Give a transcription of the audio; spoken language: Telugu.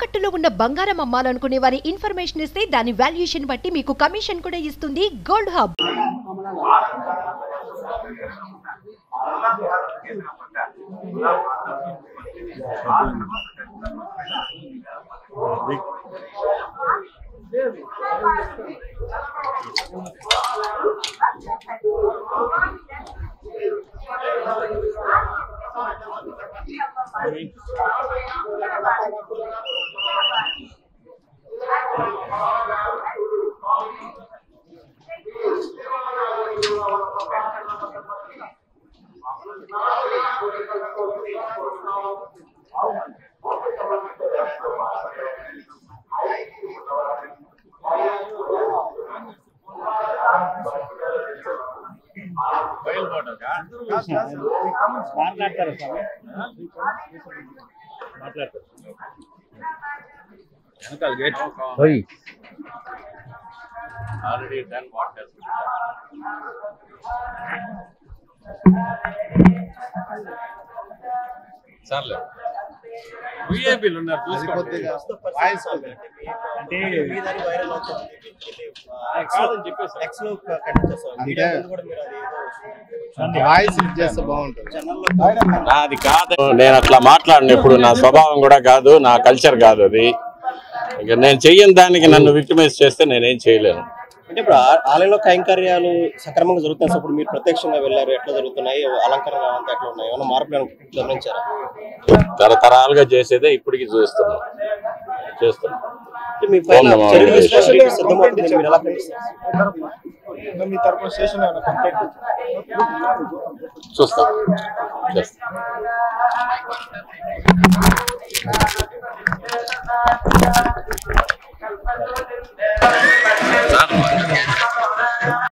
తాకట్టులో ఉన్న బంగారం అమ్మాలనుకునే వారి ఇన్ఫర్మేషన్ ఇస్తే దాని వాల్యుయేషన్ బట్టి మీకు కమిషన్ కూడా ఇస్తుంది gold hub. Already done what has been done. Sarle. VIP lu unnaru chusko. Voice అంటే మీ దాని వైరల్ అవుతుంది. కాదని చెప్పేసి ఎక్స్ లో కంటెంట్ సార్. మీడియా కూడా మీరు అది వాయిస్ చేస్తే బాగుంటుంది. నాది కాదు, నేను అట్లా మాట్లాడను. ఇప్పుడు నా స్వభావం కూడా కాదు, నా కల్చర్ కాదు అది. ఇక నేను చెయ్యని దానికి నన్ను విక్టిమైజ్ చేస్తే నేనేం చేయలేను. అంటే ఇప్పుడు ఆలయంలో కైంకర్యాలు సక్రమంగా జరుగుతున్నాయి. ఇప్పుడు మీరు ప్రత్యక్షంగా వెళ్ళారు, ఎట్లా జరుగుతున్నాయి, అలంకరణ అంతా ఎట్లా ఉన్నాయి, ఏమైనా మార్పులు గమనించారా? తరతరాలుగా చేసేదే ఇప్పటికి చేస్తున్నాం. మీ పైన సిద్ధమవుతుంది, మీరు ఎలా కనిపిస్తారు? మీ తరపున స్టేషన్ చూస్తాం. చేస్తాం.